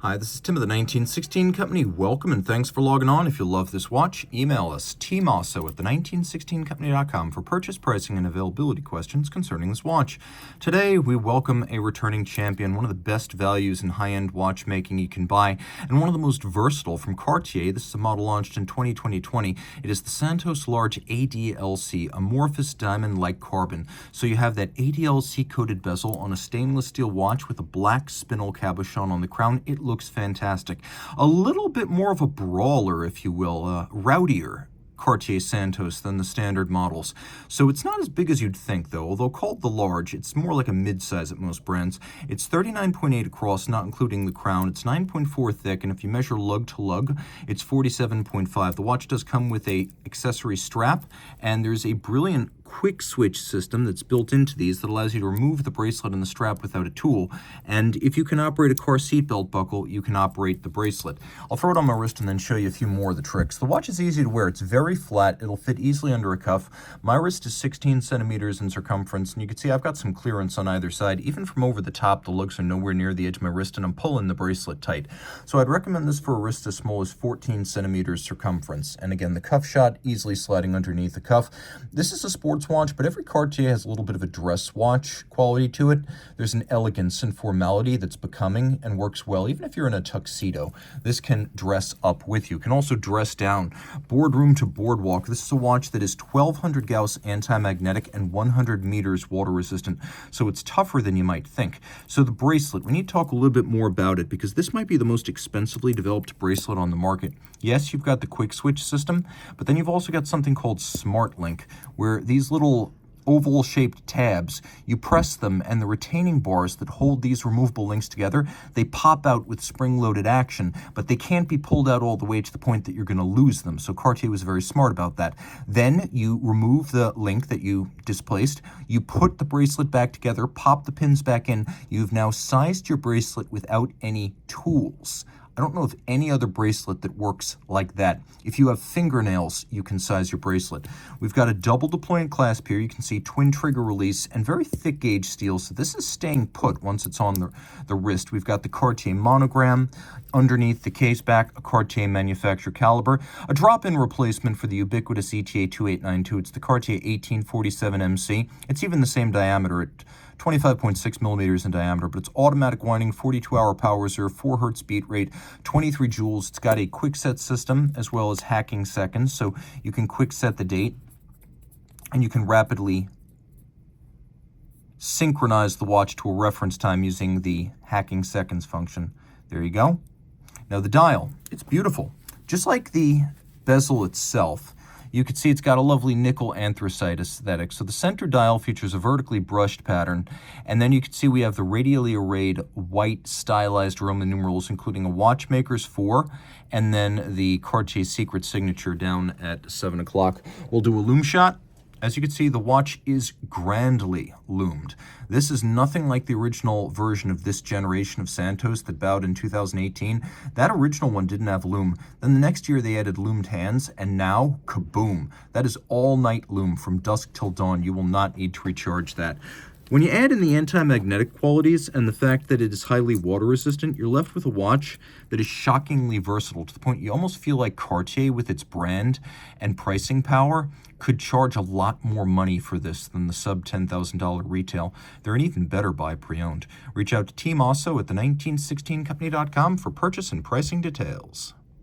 Hi, this is Tim of the 1916 Company. Welcome and thanks for logging on. If you love this watch, email us, Team Mosso at the1916company.com for purchase, pricing, and availability questions concerning this watch. Today, we welcome a returning champion, one of the best values in high-end watchmaking you can buy, and one of the most versatile from Cartier. This is a model launched in 2020. It is the Santos Large ADLC, amorphous diamond-like carbon. So you have that ADLC-coated bezel on a stainless steel watch with a black spinel cabochon on the crown. It looks fantastic. A little bit more of a brawler, if you will, rowdier Cartier Santos than the standard models. So it's not as big as you'd think, though. Although called the large, it's more like a mid-size at most brands. It's 39.8 across, not including the crown. It's 9.4 thick, and if you measure lug-to-lug, it's 47.5. The watch does come with a accessory strap, and there's a brilliant quick switch system that's built into these that allows you to remove the bracelet and the strap without a tool. And if you can operate a car seat belt buckle, you can operate the bracelet. I'll throw it on my wrist and then show you a few more of the tricks. The watch is easy to wear. It's very flat. It'll fit easily under a cuff. My wrist is 16 centimeters in circumference, and you can see I've got some clearance on either side. Even from over the top, the lugs are nowhere near the edge of my wrist, and I'm pulling the bracelet tight. So I'd recommend this for a wrist as small as 14 centimeters circumference. And again, the cuff shot, easily sliding underneath the cuff. This is a sports watch, but every Cartier has a little bit of a dress watch quality to it. There's an elegance and formality that's becoming and works well. Even if you're in a tuxedo, this can dress up with you. It can also dress down. Boardroom to boardwalk. This is a watch that is 1200 Gauss anti-magnetic and 100 meters water resistant, so it's tougher than you might think. So the bracelet, we need to talk a little bit more about it because this might be the most expensively developed bracelet on the market. Yes, you've got the quick switch system, but then you've also got something called Smart Link, where these little oval-shaped tabs, you press them, and the retaining bars that hold these removable links together, they pop out with spring-loaded action, but they can't be pulled out all the way to the point that you're going to lose them. So Cartier was very smart about that. Then you remove the link that you displaced, you put the bracelet back together, pop the pins back in. You've now sized your bracelet without any tools. I don't know of any other bracelet that works like that. If you have fingernails, you can size your bracelet. We've got a double deployant clasp here. You can see twin trigger release and very thick gauge steel. So this is staying put once it's on the wrist. We've got the Cartier monogram underneath the case back, a Cartier manufacturer caliber, a drop-in replacement for the ubiquitous ETA 2892. It's the Cartier 1847 MC. It's even the same diameter at 25.6 millimeters in diameter, but it's automatic winding, 42-hour power reserve, 4 hertz beat rate, 23 joules. It's got a quick set system as well as hacking seconds, so you can quick set the date, and you can rapidly synchronize the watch to a reference time using the hacking seconds function. There you go. Now the dial, it's beautiful. Just like the bezel itself, you can see it's got a lovely nickel anthracite aesthetic. So the center dial features a vertically brushed pattern, and then you can see we have the radially arrayed white stylized Roman numerals, including a watchmaker's 4, and then the Cartier secret signature down at 7 o'clock. We'll do a lume shot. As you can see, the watch is grandly loomed. This is nothing like the original version of this generation of Santos that bowed in 2018. That original one didn't have lume. Then the next year they added loomed hands, and now, kaboom. That is all-night lume from dusk till dawn. You will not need to recharge that. When you add in the anti-magnetic qualities and the fact that it is highly water resistant, you're left with a watch that is shockingly versatile to the point you almost feel like Cartier, with its brand and pricing power, could charge a lot more money for this than the sub $10,000 retail. They're an even better buy pre-owned. Reach out to Team Mosso at the1916company.com for purchase and pricing details.